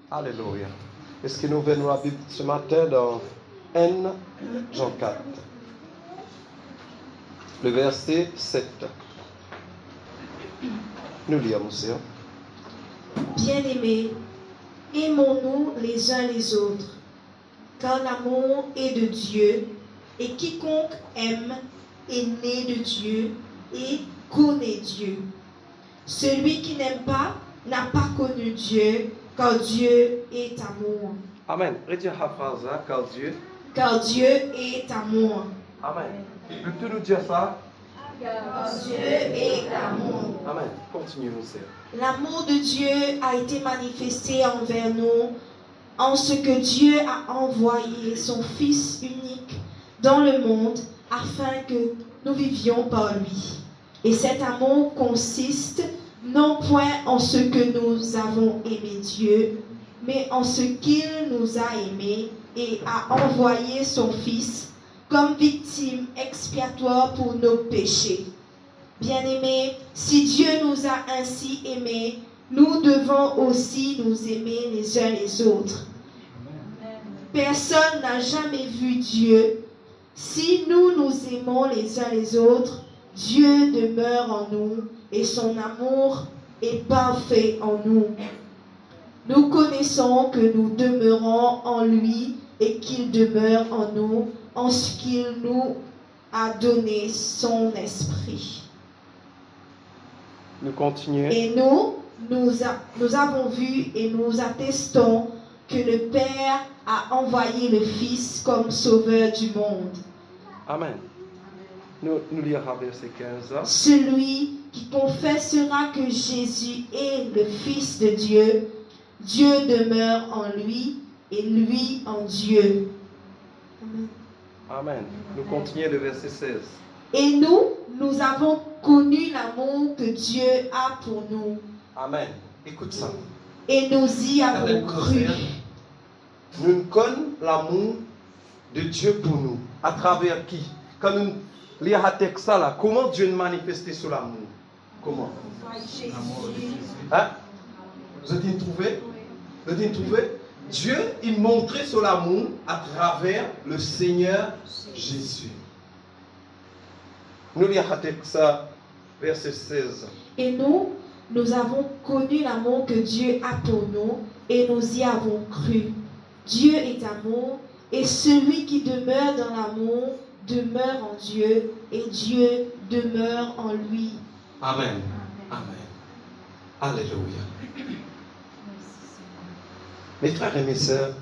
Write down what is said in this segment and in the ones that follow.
Alléluia. Est-ce que nous venons à la Bible ce matin dans 1 Jean 4, le verset 7. Nous lisons, monsieur. Bien-aimés, aimons-nous les uns les autres, car l'amour est de Dieu, et quiconque aime est né de Dieu et connaît Dieu. Celui qui n'aime pas n'a pas connu Dieu, car Dieu est amour. Amen. Redis la phrase, hein, Car Dieu est amour. Amen. Peux-tu nous dire ça? Car Dieu est amour. Amen. Continue, monsieur. L'amour de Dieu a été manifesté envers nous en ce que Dieu a envoyé son Fils unique dans le monde afin que nous vivions par lui. Et cet amour consiste non point en ce que nous avons aimé Dieu, mais en ce qu'il nous a aimés et a envoyé son Fils comme victime expiatoire pour nos péchés. Bien-aimés, si Dieu nous a ainsi aimés, nous devons aussi nous aimer les uns les autres. Personne n'a jamais vu Dieu. Si nous nous aimons les uns les autres, Dieu demeure en nous et son amour est parfait en nous. Nous connaissons que nous demeurons en lui et qu'il demeure en nous en ce qu'il nous a donné son esprit. Nous continuons. Et nous avons vu et nous attestons que le Père a envoyé le Fils comme sauveur du monde. Amen. Nous lirons verset 15. Celui qui confessera que Jésus est le Fils de Dieu, Dieu demeure en lui et lui en Dieu. Amen. Amen. Nous continuons le verset 16. Et nous avons connu l'amour que Dieu a pour nous. Amen. Écoute ça. Et nous y avons cru. Nous connaissons l'amour de Dieu pour nous. À travers qui? Quand nous lisons le texte là, comment Dieu nous manifesté sur l'amour? Comment? Hein? Vous avez trouvé? Vous avez trouvé? Dieu, il montrait sur l'amour à travers le Seigneur Jésus. Nous lisons le texte, verset 16. Et nous avons connu l'amour que Dieu a pour nous et nous y avons cru. Dieu est amour et celui qui demeure dans l'amour demeure en Dieu et Dieu demeure en lui. Amen. Amen. Alléluia. Mes frères et mes sœurs,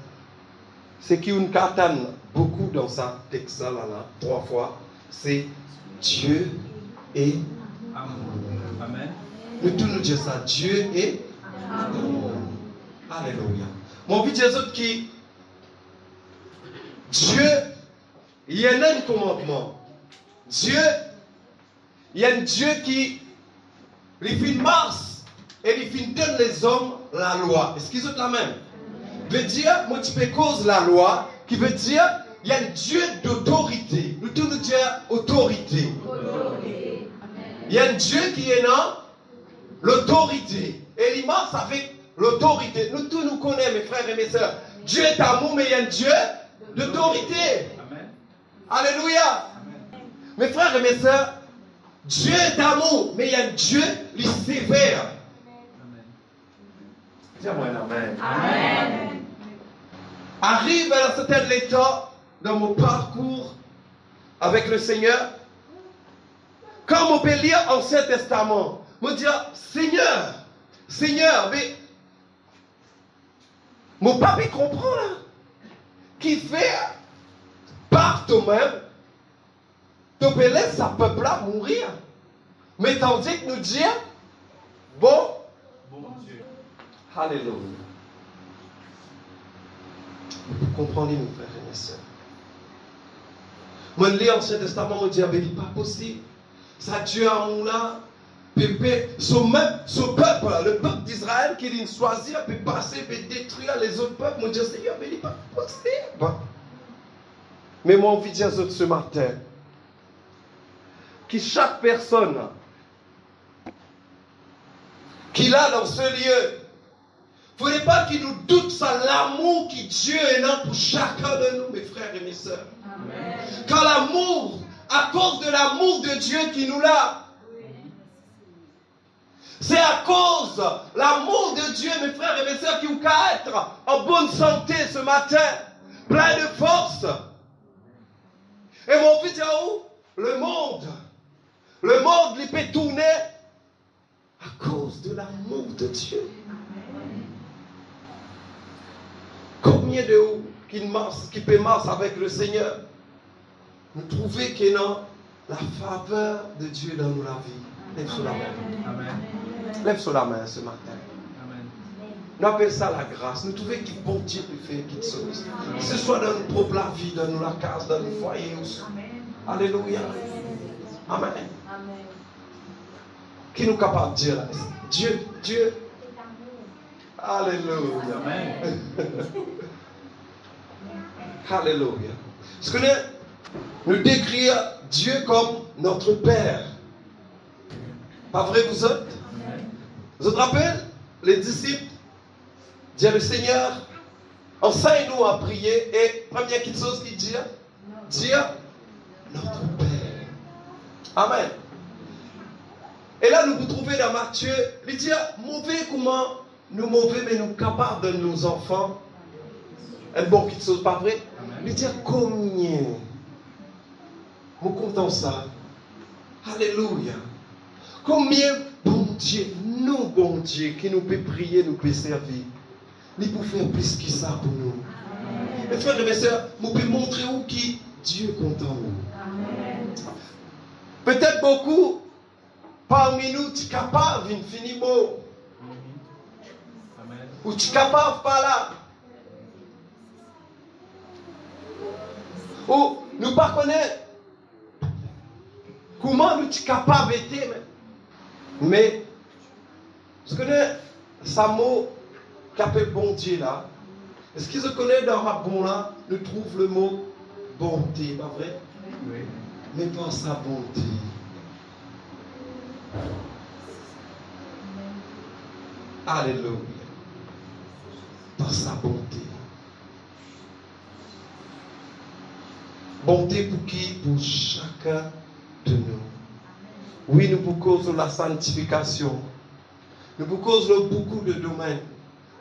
ce qui nous catane beaucoup dans ce texte-là, trois fois, c'est Dieu est amour. Amen. Nous tous nous disons ça. Dieu est amour. Alléluia. Mon but des autres qui Dieu, il y a un commandement. Dieu, il y a un Dieu qui il fait Mars et il fait donne les hommes la loi. Est-ce qu'ils ont la même? Veut dire, moi tu peux cause la loi, qui veut dire, il y a un Dieu d'autorité. Nous tous nous disons autorité. Il y a un Dieu qui est dans l'autorité. Et il marche avec l'autorité. Nous tous nous connaissons, mes frères et mes sœurs. Dieu est amour, mais il y a un Dieu d'autorité. Amen. Alléluia. Amen. Mes frères et mes sœurs, Dieu est amour, mais il y a un Dieu qui est sévère. Dis-moi un amen. Amen. Arrive à un certain état dans mon parcours avec le Seigneur. Quand on peut lire l'Ancien Testament, on dit Seigneur, mais mon papa comprend là, qui fait par toi-même, tu peux laisser sa peuple là mourir. Mais tandis que nous disons, bon Dieu. Alléluia. Vous comprenez, mes frères et mes sœurs. Moi, je lis l'Ancien Testament, je dis, mais il n'est pas possible. Ça Dieu amour là, son peuple, là, le peuple d'Israël qui vient choisir, peut passer, peut détruire les autres peuples. Moi, je dis, Seigneur, mais il n'est pas possible. Mais moi, on vit dire ce matin, que chaque personne qui là dans ce lieu, Il ne faudrait pas qu'il nous doute sur l'amour que Dieu est là pour chacun de nous, mes frères et mes sœurs. Amen. Car l'amour, à cause de l'amour de Dieu qui nous l'a, c'est à cause de l'amour de Dieu, mes frères et mes sœurs, qui vous qu'à être en bonne santé ce matin, plein de force. Et mon fils, le monde, il peut tourner à cause de l'amour de Dieu. Combien de vous qui peut marcher avec le Seigneur, nous trouvons qu'il y a la faveur de Dieu dans la vie. Lève sur la main. Amen. Lève sur la main ce matin. Amen. Nous appelons ça la grâce. Nous trouvons qu'il bon Dieu peut faire quelque chose. Que ce soit dans notre propre vie, dans la case, dans le foyer. Alléluia. Amen. Qui nous est capable de dire là? Dieu. Alléluia. Amen. Alléluia. Parce que nous décrire Dieu comme notre Père. Pas vrai vous autres? Vous vous rappelez, les disciples disent le Seigneur, enseigne-nous à prier. Et première chose qu'il dit, notre Père. Amen. Et là, nous vous trouvez dans Matthieu, il dit, mauvais comment nous mauvais, mais nous capables de nos enfants. Un bon petite chose, pas vrai? Il dit, combien nous comptons ça. Alléluia. Combien bon Dieu, nous bon Dieu, qui nous peut prier, nous peut servir. Il peut faire plus que ça pour nous. Mes frères et mes sœurs, nous pouvons montrer où qui Dieu compte en nous. Peut-être beaucoup parmi nous, tu es capable de finir beau. Ou tu es capable pas là. Ou nous ne connaissons pas comment nous sommes capables d'être. Mais, vous connaissez ça mot qui appelle bon Dieu là. Est-ce qu'ils se connaissent dans ma bon là, nous trouvons le mot bonté, pas vrai? Oui. Mais pas sa bonté. Alléluia. Par sa bonté. Bonté pour qui? Pour chacun de nous. Oui, nous pour cause de la sanctification. Nous pour cause de beaucoup de domaines.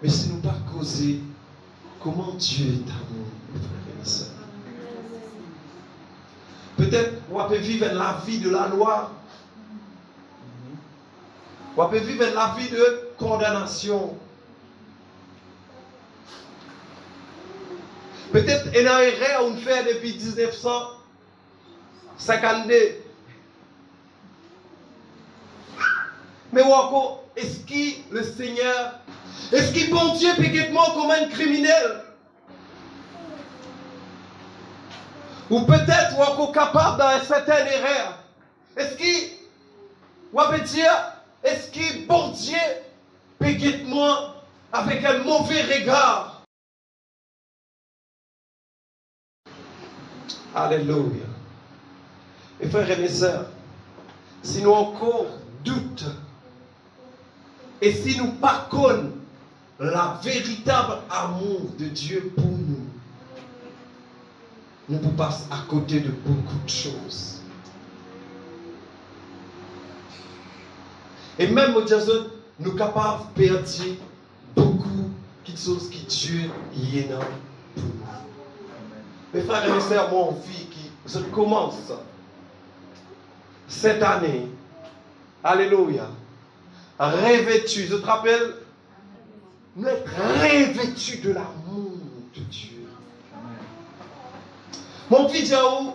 Mais si nous pas causer comment Dieu est amour, mes frères et sœurs. Peut-être on peut vivre la vie de la loi. On peut vivre la vie de condamnation. Peut-être une erreur on fait depuis 1952. Mais est-ce que le Seigneur, est-ce que bon Dieu peut être comme un criminel? Ou peut-être on est capable d'une certaine erreur. Est-ce que on peut dire, est-ce que bon Dieu peut être moi avec un mauvais regard? Alléluia. Mes frères et mes sœurs, si nous encore doute, et si nous pas connaissons la véritable amour de Dieu pour nous, nous pouvons passer à côté de beaucoup de choses. Et même au Jésus, nous sommes capables de perdre beaucoup de choses que Dieu y est dans pour nous. Mes frères et mes sœurs, moi, en vie qui je commence cette année, alléluia, revêtu, je te rappelle, nous être revêtu de l'amour de Dieu. Mon fils Diaou,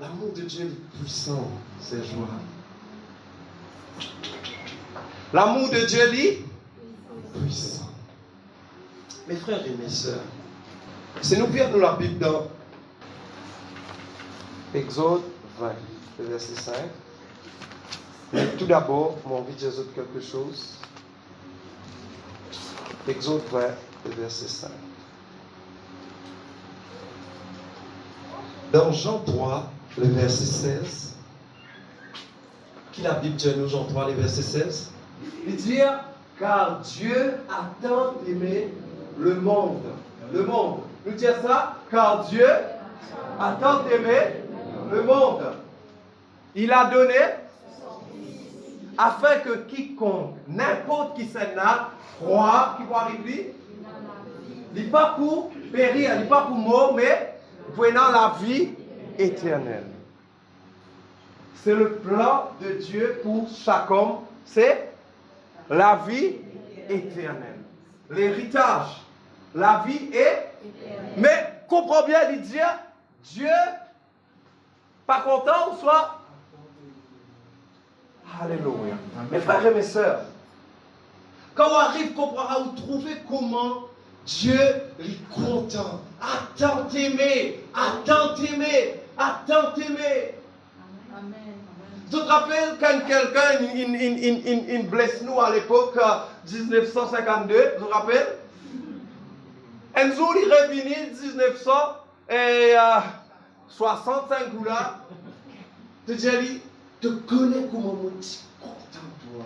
l'amour de Dieu est puissant, c'est joie. L'amour de Dieu est puissant. Mes frères et mes sœurs, si nous perdons la Bible dans Exode 20, verset 5. Mais tout d'abord, j'ai envie de dire quelque chose. Exode 20, verset 5. Dans Jean 3, le verset 16, qui la Bible dit nous, Jean 3, le verset 16? Il dit, car Dieu a tant aimé le monde. Le monde. Nous disons ça, car Dieu a tant aimé le monde. Il a donné afin que quiconque, n'importe qui s'en a, croit, qui va arriver, il n'est pas pour périr, il n'est pas pour mort, mais prenant la vie éternelle. C'est le plan de Dieu pour chaque homme, c'est la vie éternelle. L'héritage, la vie est... Mais comprends bien, il dit, Dieu, pas content ou soit... Alléluia. Mes frères et mes sœurs, quand on arrive, comprendra, vous trouvez comment Dieu est content, a tant aimé, a tant aimé, a tant aimé. Tu te rappelles quand quelqu'un il blesse nous à l'époque 1952, tu te rappelles? Un jour il est revenu 1965 ou là, tu dis, tu connais comment on dit content toi.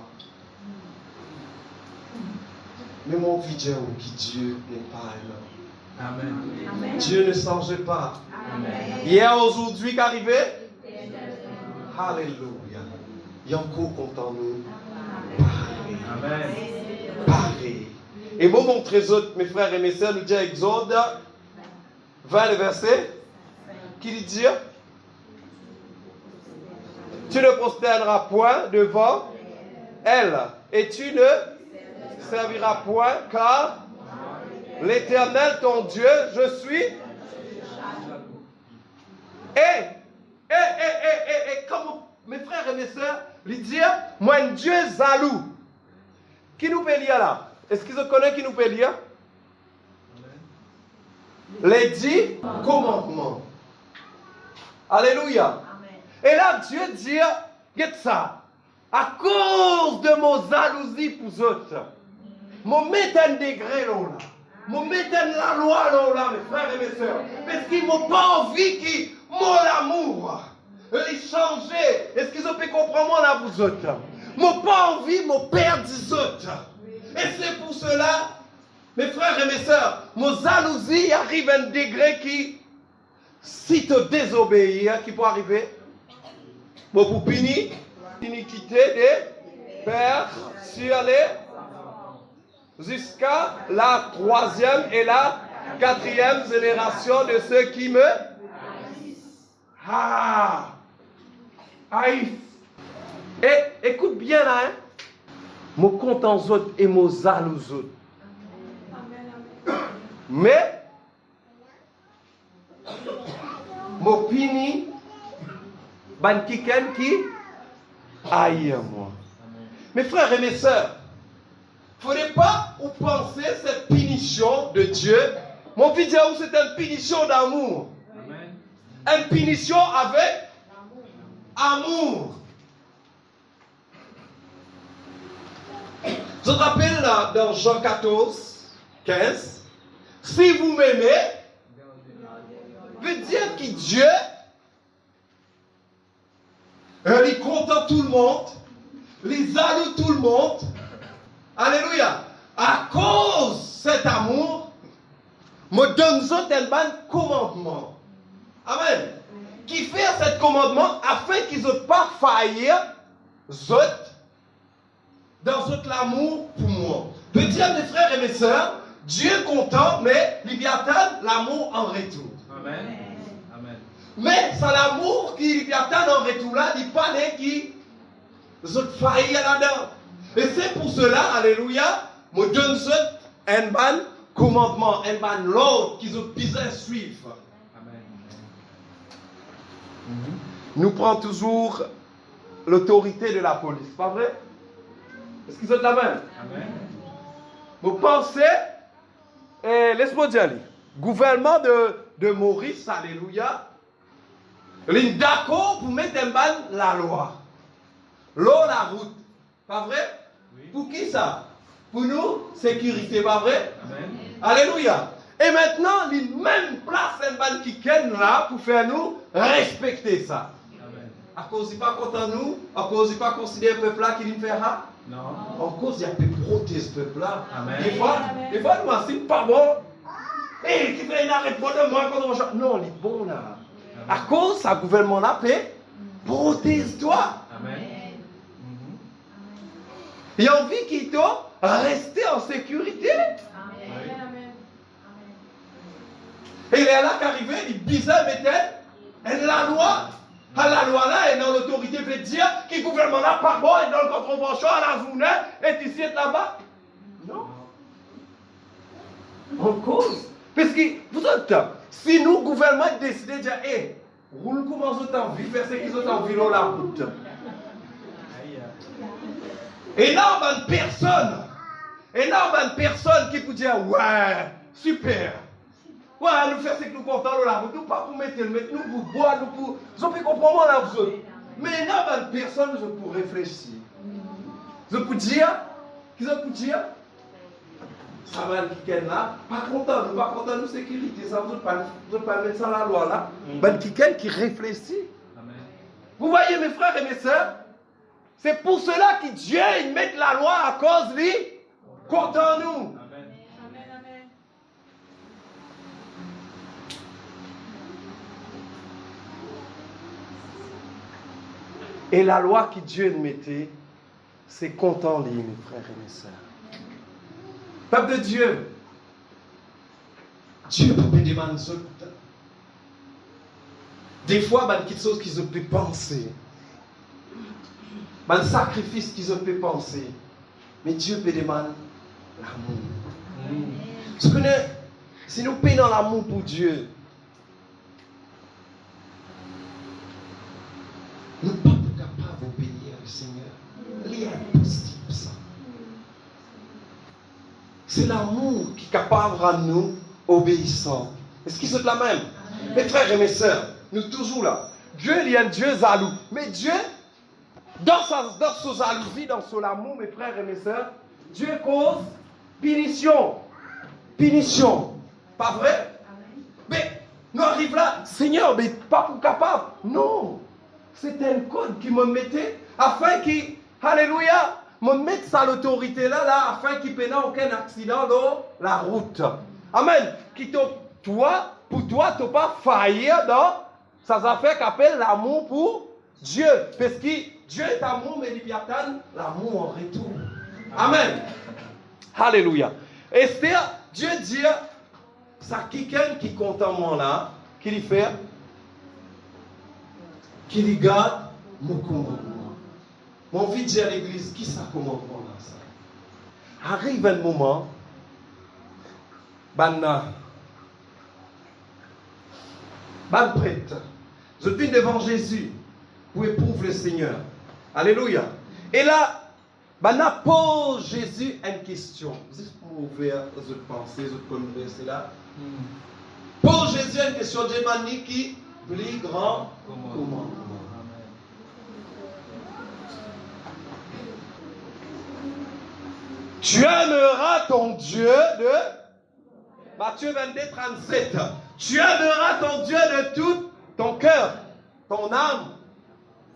Mais mon Dieu, qui Dieu n'est pas là. Amen. Dieu ne change pas. Amen. Hier, aujourd'hui, qu'arrivé? Alléluia. Il y a encore content nous. Amen. Pareil. Et moi, mon trésor, mes frères et mes sœurs, nous dit à Exode 20, le verset, qui dit, tu ne prosterneras point devant elle, et tu ne serviras point, car l'Éternel, ton Dieu, je suis. Et comme mes frères et mes sœurs, lui dire, moi, un Dieu jaloux. Qui nous peut lire là? Est-ce qu'ils connaissent qui nous peut lire? Les 10 commandements. Alléluia. Et là, Dieu dit, regarde ça, à cause de mon jalousie pour les autres, mon mettre un degré là, mon mettre la loi là, mes frères et mes sœurs, parce qu'ils n'ont pas envie qu'ils m'ont l'amour, ils changer. Est-ce qu'ils ont pu comprendre là pour autres? M'ont pas envie, mon père des autres. Et c'est pour cela, mes frères et mes sœurs, mon jalousie arrive à un degré qui, si tu désobéis, qui peut arriver, pour punir l'iniquité des pères sur les jusqu'à la 3e et la 4e génération de ceux qui me haïssent. Et écoute bien là, hein? Mon compte en autres et mon jaloux autres. Mais mon puni ban kiken qui haït moi. Mes frères et mes sœurs, il ne faudrait pas vous penser cette punition de Dieu. Mon vidéo, c'est une punition d'amour. Une punition avec amour. Je te rappelle là, dans Jean 14, 15, si vous m'aimez, veut dire que Dieu, il content tout le monde, il jaloux tout le monde. Alléluia. À cause de cet amour, me donne un commandement. Amen. Qui fait cet commandement afin qu'ils ne pas faillir dans l'amour pour moi. Veut dire, mes frères et mes sœurs, Dieu est content, mais il y attend l'amour en retour. Amen. Amen. Mais c'est l'amour qui lui attend en retour là, il parlait qui faillit là-dedans. Et c'est pour cela, alléluia, me donne un ban commandement, un ban l'ordre qu'ils ont besoin de suivre. Amen. Nous prenons toujours l'autorité de la police, pas vrai? Est-ce qu'ils ont la même? Amen. Vous pensez, laisse-moi dire, gouvernement de Maurice, alléluia, il est d'accord pour mettre en ban la loi. L'eau, la route. Pas vrai? Oui. Pour qui ça? Pour nous, sécurité, pas vrai? Amen. Alléluia. Et maintenant, il même place un ban qui ken là pour faire nous respecter ça. Amen. À cause de pas content nous, à cause de pas considérer le peuple là qui nous fait ça. Non. En cause, il y a des protéger ce peuple-là. Amen. Des fois, nous, c'est pas bon. Et qui fait une arrêt bon de moi quand on va. Non, il est bon là. À cause, ça gouvernement la paix, protège-toi. Amen. Il y a envie qu'il doit rester en sécurité. Et il est là qu'arrivé, il bizarre, mais la loi. La loi là est dans l'autorité veut dire que le gouvernement là pas bon et dans le contravention à la journée et ici et là-bas. Non. En cause. Parce que vous êtes, si nous, gouvernement, décidons de dire, hé, roule comment vous avez envie, faire ce qu'ils ont envie dans la route. Énorme personne qui peut dire, ouais, super. Ouais, nous faire ce que nous comptons dans la route, nous pas pour mettre le mettre, nous pour boire, nous pour. Vous pouvez comprendre là, vous autres. Mais énorme personne, je peux réfléchir. Je peux dire, ça va le week-end là, pas content de sécurité, ça vous pas mettre ça dans la loi là. Ben quelqu'un qui réfléchit. Amen. Vous voyez mes frères et mes sœurs, c'est pour cela que Dieu il met la loi à cause lui contre nous. Amen. Et la loi que Dieu mettait, c'est contre lui, mes frères et mes sœurs. Peuple de Dieu, Dieu peut me demander ça. Des fois, il y a quelque chose qu'ils ont pu penser. Il y a un sacrifice qu'ils ont pu penser. Mais Dieu peut demander l'amour. Parce que si nous payons l'amour pour Dieu, nous ne sommes pas capables d'obéir au Seigneur. Il est impossible ça. C'est l'amour qui est capable de rendre nous obéissants. Est-ce qu'ils sont la même? Mes frères et mes sœurs, nous sommes toujours là. Dieu, il y a un Dieu jaloux. Mais Dieu, dans sa jalousie, dans son amour, mes frères et mes sœurs, Dieu cause punition. Punition. Pas vrai? Mais nous arrivons là, Seigneur, mais pas pour capable. Non. C'était un code qui me mettait afin qu'il, alléluia, me mette ça l'autorité là, afin qu'il n'y ait aucun accident dans la route. Amen. Pour toi, tu n'as pas faillir dans ces affaires qu'appelle l'amour pour Dieu. Parce que Dieu est amour, mais il y a l'amour en retour. Amen. Alléluia. Esther, Dieu dit, ça quelqu'un qui compte en moi là, qui lui fait, qui lui garde mon commandement. Mon envie de dire à l'église, qui ça commandement là ça? Arrive un moment, ban prêtre, je viens devant Jésus pour éprouver le Seigneur. Alléluia. Et là, ban pose Jésus une question. Juste pour ouvrir votre pensée, votre conversation là. Pose Jésus une question. Dieu m'a dit qui plus grand commandement. Tu aimeras ton Dieu de Matthieu 22, 37. Tu aimeras ton Dieu de tout ton cœur, ton âme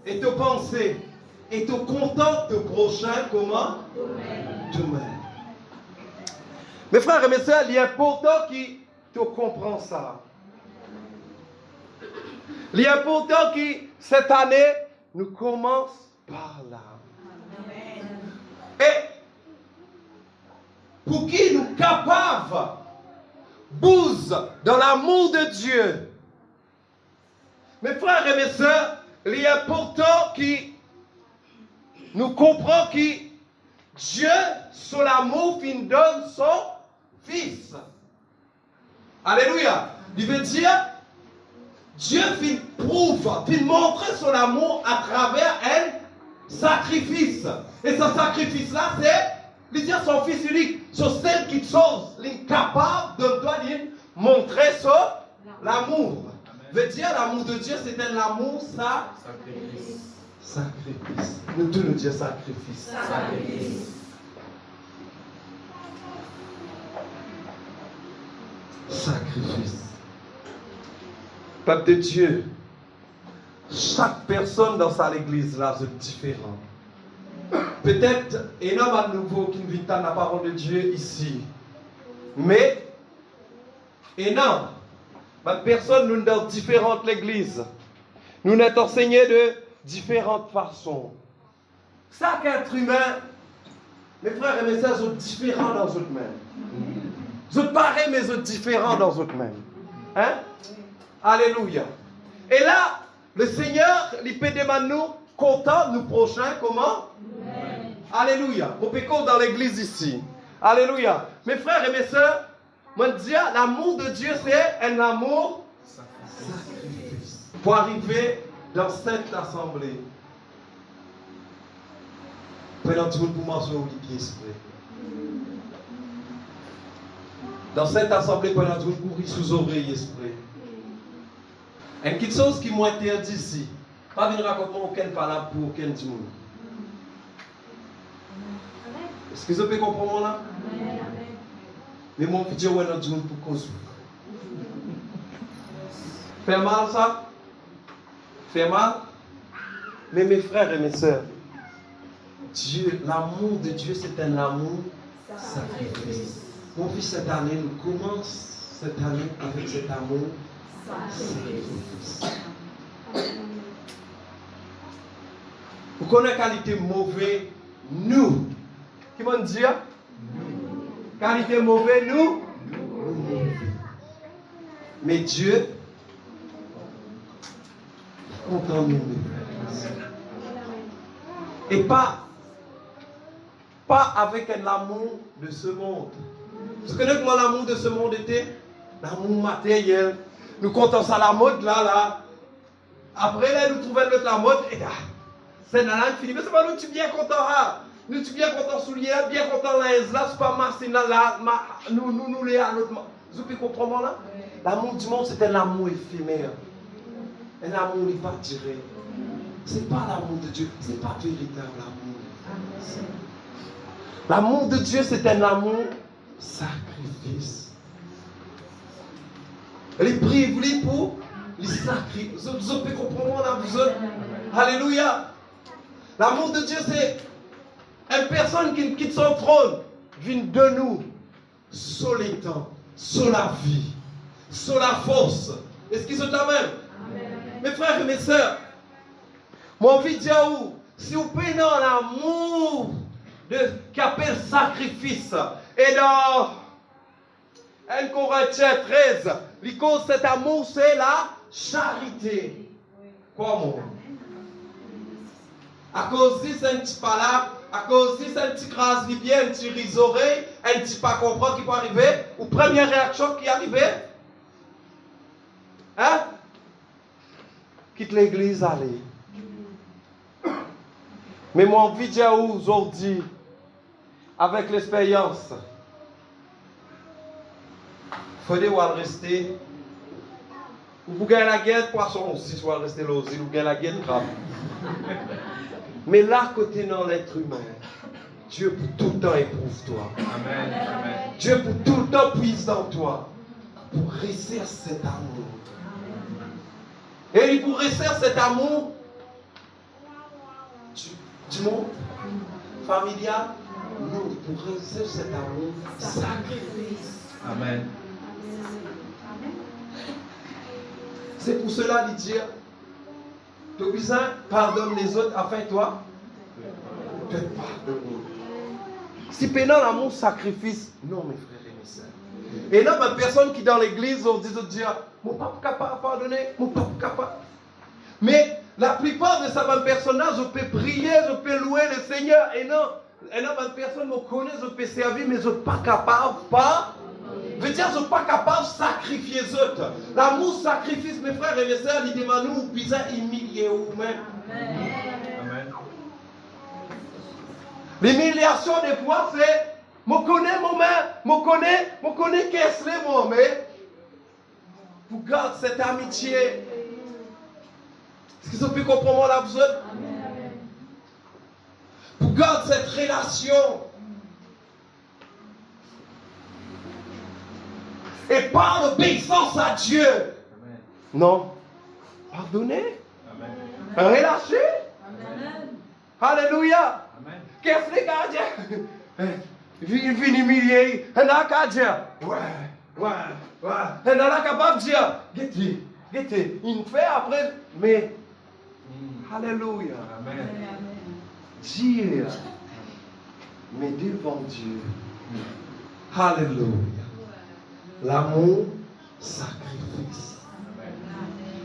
et tes pensées. Et te contente de prochain comment? Toi-même. Mes frères et mes sœurs, il est important que tu comprends ça. Il est important que cette année, nous commençons par là. Et pour qui nous capables bouse dans l'amour de Dieu. Mes frères et mes sœurs, il est important que nous comprenions que Dieu, sur l'amour, il donne son Fils. Alléluia. Il veut dire, Dieu il prouve, il montre son amour à travers un sacrifice. Et ce sacrifice-là, c'est il dit à son Fils unique, sur celle qui chose, il est capable de montrer son l'amour. Veut dire l'amour de Dieu, c'est un amour sacrifice. Sacrifice. Nous tous nous disons sacrifice. Sacrifice. Sacrifice. Peuple de Dieu, chaque personne dans sa église là, c'est différent. Peut-être un homme à nouveau qui ne vit pas la parole de Dieu ici. Mais, un homme, ma personne, nous dans différentes églises. Nous sommes enseignés de différentes façons. Chaque être humain, mes frères et mes sœurs, sont différents dans eux-mêmes. Ils sont pareils, mais ils sont différents dans eux-mêmes. Hein? Alléluia. Et là, le Seigneur, il peut demander nous, content, nous prochains, comment? Alléluia. On peut compter dans l'église ici. Alléluia. Mes frères et mes sœurs, moi je dis, l'amour de Dieu, c'est un amour sacrifice. Pour arriver dans cette assemblée, prenons tout pour mentionner au esprit. Dans cette assemblée, prenons tout pour sous oreille esprit. Une petite chose qui m'a interdit ici. Pas venir raconter aucun parole pour aucun du monde. Est-ce que vous pouvez comprendre là? Mais mon Dieu, ouais, notre Dieu pour cause. Fait mal ça? Fait mal? Mais mes frères et mes sœurs, Dieu, l'amour de Dieu, c'est un amour sacrifice. Mon fils, cette année, nous commençons cette année avec cet amour sacrifice. Vous connaissez la qualité mauvaise, nous. Qui m'ont dit? Qualité mauvaise, nous. Mais Dieu, content nous. Et pas avec un amour de ce monde. Vous connaissez comment l'amour de ce monde était? L'amour matériel. Nous comptons ça la mode là. Après là, nous trouvons la mode. Et là, c'est dans la fini. Mais c'est pas nous, tu bien content là. Nous, tu bien content soulier, bien content là, c'est pas machine là, nous les à notre. Vous pouvez comprendre là? L'amour du monde, c'est un amour éphémère. Un amour n'est pas tiré. C'est pas l'amour de Dieu, c'est pas véritable l'amour. L'amour de Dieu, c'est un amour sacrifice. Les prix pour les sacrifices. Vous pouvez comprendre là, vous autres? Alléluia. L'amour de Dieu, c'est une personne qui quitte son trône, vient de nous, sur les temps, sur la vie, sur la force. Est-ce qu'ils sont là même? Mes frères et mes sœurs, mon envie de dire, si vous prenez l'amour qui appelle sacrifice, et dans 1 Corinthiens 13, cet amour, c'est la charité. Comment? À cause de c'est un petit palabre, à cause de c'est un petit grâce bien, un petit risoré, un petit pas comprendre qui peut arriver, ou première réaction qui arrive, hein? Quitte l'église, allez. Mais mon envie de dire aujourd'hui, avec l'expérience, il faut rester. Vous gagnez la guerre, poisson aussi, soit rester là aussi, vous gagnez la guerre, crabe. Mais là, côté dans l'être humain, Dieu pour tout le temps éprouve toi. Amen. Dieu pour tout le temps puise dans toi. Pour rester cet amour. Et pour rester cet amour du monde familial, nous, pour rester cet amour sacrifice. Amen. C'est pour cela de dire, tu as besoin, pardonne les autres afin toi de pardonner. Si pendant l'amour sacrifice, non mes frères et mes sœurs. Et là, ma personne qui dans l'église, on dit de dire, mon papa capable de pardonner, mon papa capable. Mais la plupart de ces personnages, je peux prier, je peux louer le Seigneur. Et non, ma personne me connaît, je peux servir, mais je ne suis pas capable, pas. Je veux dire, je ne suis pas capable de sacrifier les autres. L'amour sacrifice, mes frères et mes sœurs, ils demandent nous, bizarre, humilier vous-même. Amen. L'humiliation des fois, c'est, je connais mon main, je connais qu'est-ce que c'est, moi, mais vous gardez cette amitié. Est-ce que vous pouvez comprendre là, vous autres? Vous gardez cette relation. Et par l'obéissance à Dieu. Amen. Non. Pardonner. Relâcher. Alléluia. Amen. Qu'est-ce que les gars disent? Vini humilié. Et là, qu'à dire? Ouais. Et là, capable de dire, guettez. Il fait après, mais. Alléluia. Amen. Dieu. Mais devant Dieu. Alléluia. L'amour, sacrifice.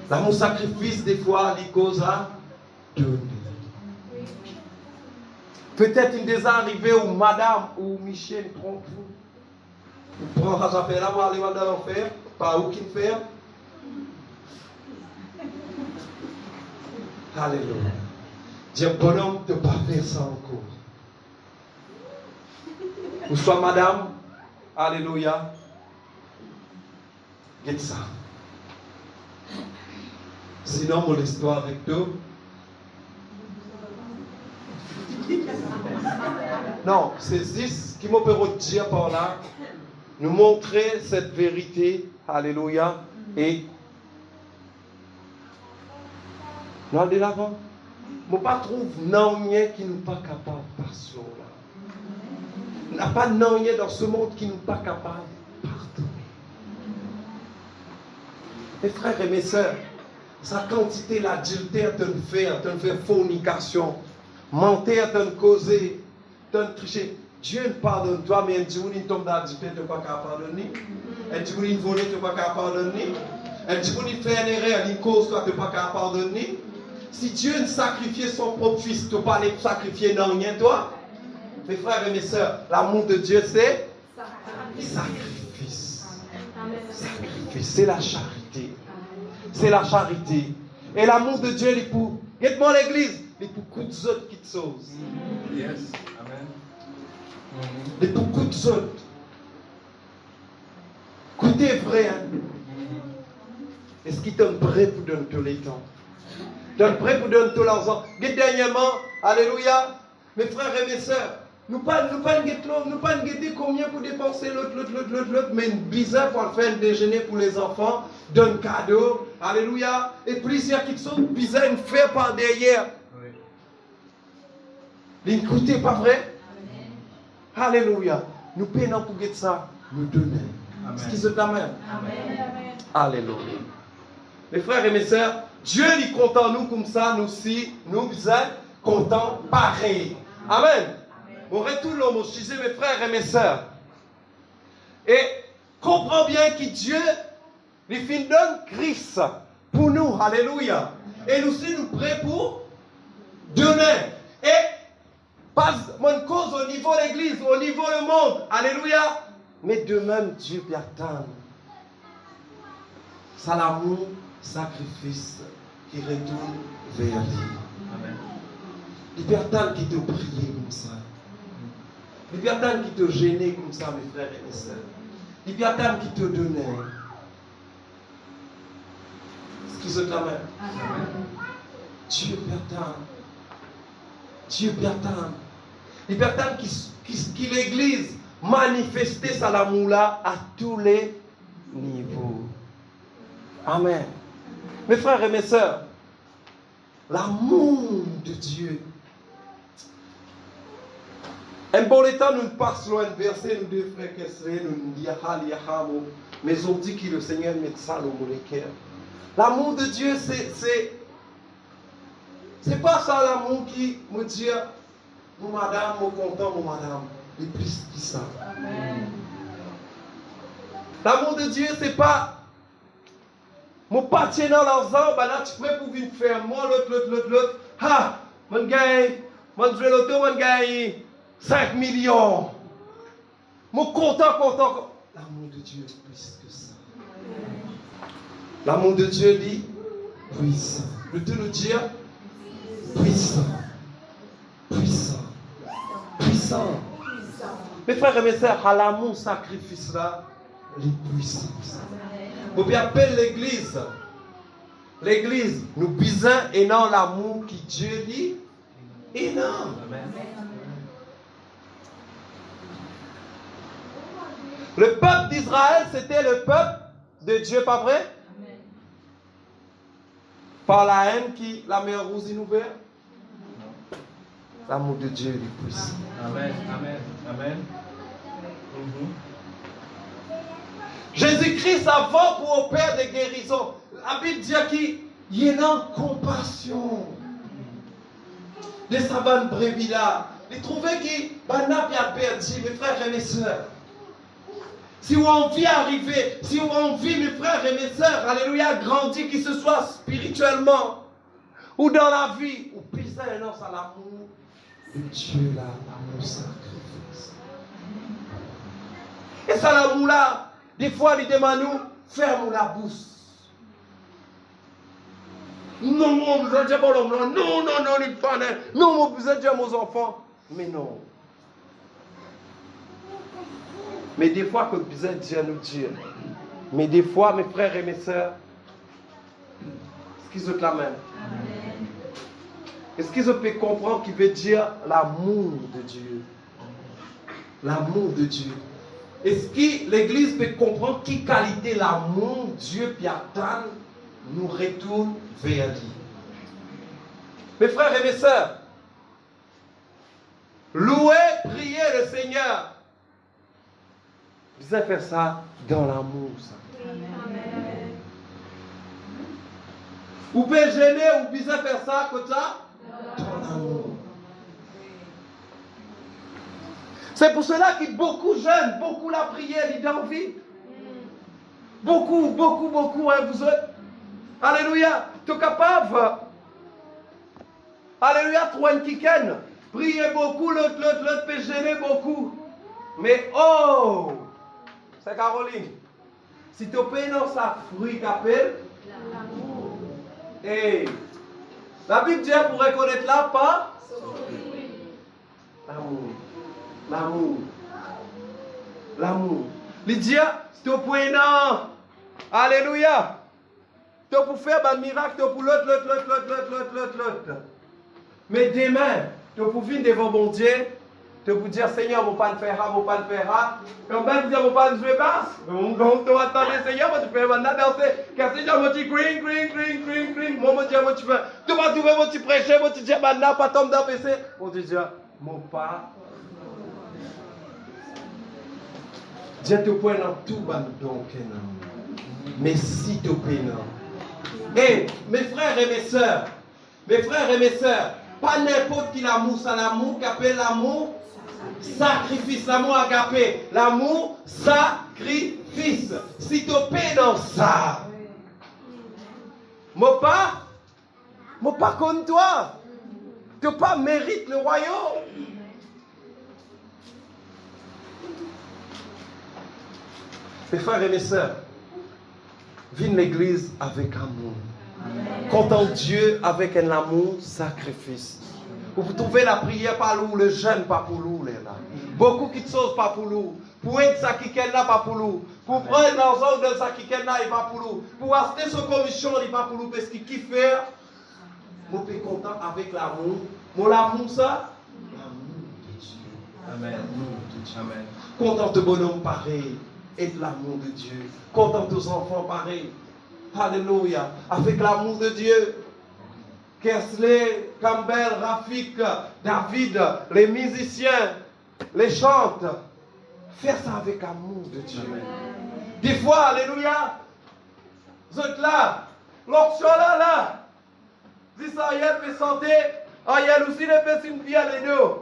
L'amour, sacrifice, des fois, il cause à donner. Peut-être une des arrivées où madame ou Michel trompe vous. Vous prenez ça fait là, vous allez dans l'enfer, pas où qu'il fait. Alléluia. Dieu, bonhomme, de ne pas faire ça encore. Ou soit madame, alléluia, dites ça. Sinon, mon histoire avec toi. Non, c'est ce qui me peut dire par là, nous montrer cette vérité, alléluia, et nous allons de l'avant. Je ne trouve pas qui n'est pas capable de passer là. Il n'y a pas de dans ce monde qui n'est pas capable de pardonner. Mes frères et mes sœurs, sa quantité d'adultère, de faire fornication, mentir, de causer, de tricher. Dieu ne pardonne toi, mais un jour il tombe d'adultère, tu n'es pas capable de pardonner. Un jour il vole, tu n'es pas capable de pardonner. Un jour il fait une erreur, il cause, toi tu n'es pas capable de pardonner. Si Dieu ne sacrifiait son propre fils, tu ne peux pas le sacrifier dans rien, toi. Mes frères et mes sœurs, l'amour de Dieu, c'est sacrifice. Sacrifice, c'est la charité. C'est la charité. Et l'amour de Dieu, il est pour, dites-moi l'église, il est pour beaucoup d'autres qui te sauvent. Yes. Amen. Il est pour beaucoup d'autres. Écoutez, vrai, hein? Est-ce qu'il t'aime prêt pour donner tous les temps? T'es prêt pour donner tout l'argent? Dernièrement, alléluia, mes frères et mes sœurs, nous pas guetter combien pour dépenser l'autre, mais bizarre pour faire un déjeuner pour les enfants, donne cadeau, alléluia, et plusieurs qui sont bizarres une faire par derrière. Oui. L'écoutez, pas vrai? Amen. Alléluia. Nous payons pour guetter ça, nous donnons. Est-ce qu'ils sont amen? Alléluia. Mes frères et mes sœurs, Dieu est content nous comme ça, nous aussi, nous sommes contents pareil. Amen. On retourne l'homme, je disais mes frères et mes sœurs. Et comprends bien que Dieu, il fin donne Christ pour nous. Alléluia. Et nous aussi, nous prêts pour donner. Et pas mon cause au niveau de l'église, au niveau du monde. Alléluia. Mais de même, Dieu peut attendre. C'est l'amour, sacrifice qui retourne vers lui. Il peut attendre qui te prie comme ça. Il peut attendre qui te gêne comme ça, mes frères et mes sœurs. Il peut attendre qui te donne. Ce qui se t'amène. Dieu peut attendre. Dieu peut attendre. Il peut attendre qu'il l'Église manifeste sa l'amour-là à tous les niveaux. Amen. Mes frères et mes sœurs, l'amour de Dieu. Un bon temps, nous passons loin de verset, nous deux frères Kessler, nous disons, mais on dit que le Seigneur met ça dans mon cœur. L'amour de Dieu, c'est pas ça l'amour qui me dit, mon madame, mon content, mon madame. Il est plus que ça. Amen. L'amour de Dieu, c'est pas, mon parti dans l'argent, ben là, tu prêt pour venir faire moi, l'autre. Ha! Mon gars, mon jouer l'auto, mon gars, 5 millions. Mon content. L'amour de Dieu est plus que ça. L'amour de Dieu dit puissant. Je te le dire, puissant. Mes frères et mes sœurs, à l'amour sacrifice là, les puissances. Vous pouvez appeler l'église. L'église, nous bisons et non l'amour qui Dieu dit énorme. Le peuple d'Israël, c'était le peuple de Dieu, pas vrai? Amen. Par la haine qui la mer rouge ouverte. L'amour de Dieu est puissant. Amen. Amen. Amen. Jésus-Christ avant pour opérer des guérisons. La Bible dit qu'il y a une compassion de sa bonne brebis là. Il trouvait qu'il n'a pas perdu, mes frères et mes sœurs. Si vous avez envie d'arriver, si vous avez envie, mes frères et mes sœurs, alléluia, grandir, qu'il se soit spirituellement ou dans la vie, ou puissant et non à l'amour de Dieu là, l'amour sacrifice. Et ça l'amour là, des fois, il demande nous, ferme la bouche. Non, mon besoin de Dieu, non, il pas. Non, mon besoin de Dieu, mes enfants. Mais non. Mais des fois, que besoin de Dieu nous dit. Mais des fois, mes frères et mes sœurs, est-ce qu'ils ont la main? Est-ce qu'ils peuvent comprendre qu'il veut dire l'amour de Dieu? L'amour de Dieu. Est-ce que l'Église peut comprendre quelle qualité l'amour Dieu puis attend nous retourne vers lui? Mes frères et mes sœurs, louez, priez le Seigneur. Vous allez faire ça dans l'amour. Amen. Vous pouvez gêner ou vous allez faire ça comme ça dans l'amour. C'est pour cela que beaucoup jeûnent, beaucoup la prière, ils ont envie. Beaucoup, hein, vous êtes. Alléluia, tu es capable. Alléluia, toi une kikène. Priez beaucoup, l'autre peut gêner beaucoup. Mais oh, c'est Caroline. Si tu peux dans sa fruit qu'appelle l'amour. Et la Bible dit pour reconnaître là, pas l'amour. L'amour. L'amour. Lydia, c'est au point non. Alléluia. Tu pour faire un miracle, tu pour l'autre. Mais demain, tu pour venir devant mon Dieu, tu pour dire Seigneur, mon pas le faire, mon pas le faire. Quand même dire mon pas le jouer basse. Donc tu attends Seigneur, moi tu fais maintenant danser. Car Seigneur, moi tu green. Moi Dieu, moi tu fais. Tu vas trouver, moi tu prêcher, moi tu dis maintenant, pas tomber dans le PC. Mon Dieu, mon pas. Dieu te prend dans tout donc mais si te prend. Et mes frères et mes sœurs, pas n'importe qui l'amour, c'est l'amour qu'appelle l'amour sacrifice, l'amour agapé, l'amour sacrifice. Si tu paies dans ça, moi pas comme toi, tu pas mérite le royaume. Mes frères et mes sœurs, viens l'église avec amour. Content Dieu avec un amour sacrifice. Vous trouvez la prière par nous, le jeûne pas pour nous. Beaucoup qui choses pas pour nous. Pour être ça qui est là, pas pour nous. Pour prendre l'argent de ça qui est là, il pas pour nous. Pour acheter son commission, il pas pour nous. Parce qu'il kiffe faire. Moi, je suis content avec l'amour. Mon amour, ça, l'amour de Dieu. Amen. L'amour de Dieu. Amen. Content de bonhomme pareil. Et de l'amour de Dieu. Content aux enfants pareil. Alléluia. Avec l'amour de Dieu. Kersley, Campbell, Rafik, David, les musiciens, les chantes. Faire ça avec amour de Dieu. Amen. Des fois, alléluia. Vous êtes là. L'option là. Si ça Ariel peut santé, Ariel aussi ne peut s'impliquer les deux.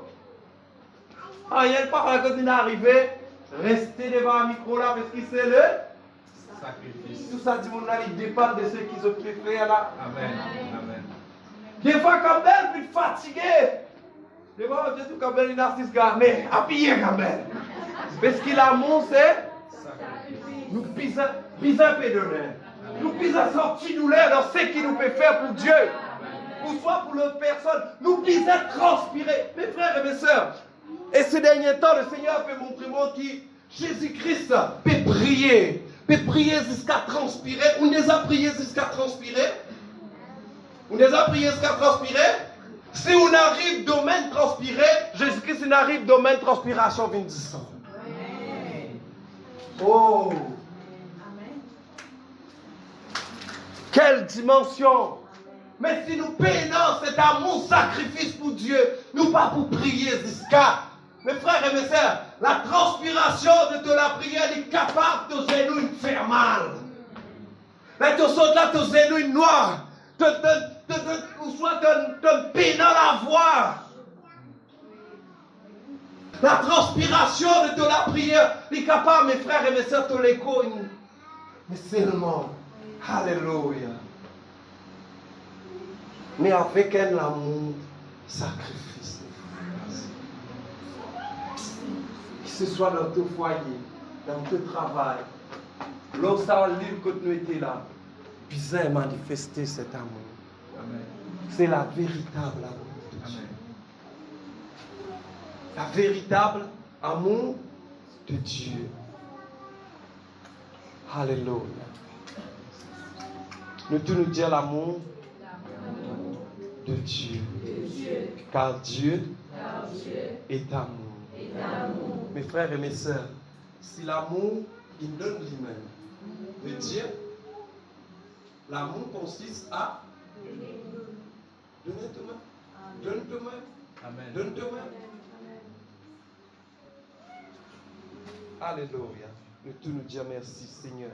Ariel, par contre, il est arrivé. Restez devant un micro là parce que c'est le sacrifice. Tout ça, il dépend de ce qu'ils ont fait là. Amen. Amen. Des fois, quand même, plus fatigué. Des fois, on dit tout quand même, il narcisse, mais appuyé quand même. Parce que l'amour, c'est nous pisons pédonner. Nous pisons sortir douleur dans ce qu'il nous peut faire pour Dieu. Pour soi, pour l'autre personne. Nous pisons transpirer. Mes frères et mes sœurs. Et ces derniers temps, le Seigneur peut montrer moi que Jésus-Christ peut prier. Peut prier jusqu'à transpirer. On les a priés jusqu'à transpirer. On les a priés jusqu'à transpirer. Si on arrive domaine transpiré, Jésus-Christ il arrive domaine transpiration 20 ans. Oh! Quelle dimension! Mais si nous payons cet amour sacrifice pour Dieu, nous pas pour prier jusqu'à. Mes frères et mes sœurs, la transpiration de la prière est capable de genoux faire mal. Là, tu sautes là, tes genoux noirs, ou soit te pénant la voix. La transpiration de la prière est capable, mes frères et mes sœurs, de l'écho. Mais seulement, alléluia. Mais avec un amour sacrifice. Que ce soit dans ton foyer, dans ton travail, lorsqu'on lit que nous étions là, bizarre manifester cet amour. Amen. C'est la véritable amour de Dieu. Amen. La véritable amour de Dieu. Alléluia. Nous tous nous disons l'amour de Dieu. Car Dieu est amour. Mes frères et mes sœurs, si l'amour, il donne lui-même de Dieu, l'amour consiste à donner toi-même. Donne toi-même. Amen. Donne toi-même. Alléluia. Nous tous nous disons merci, Seigneur.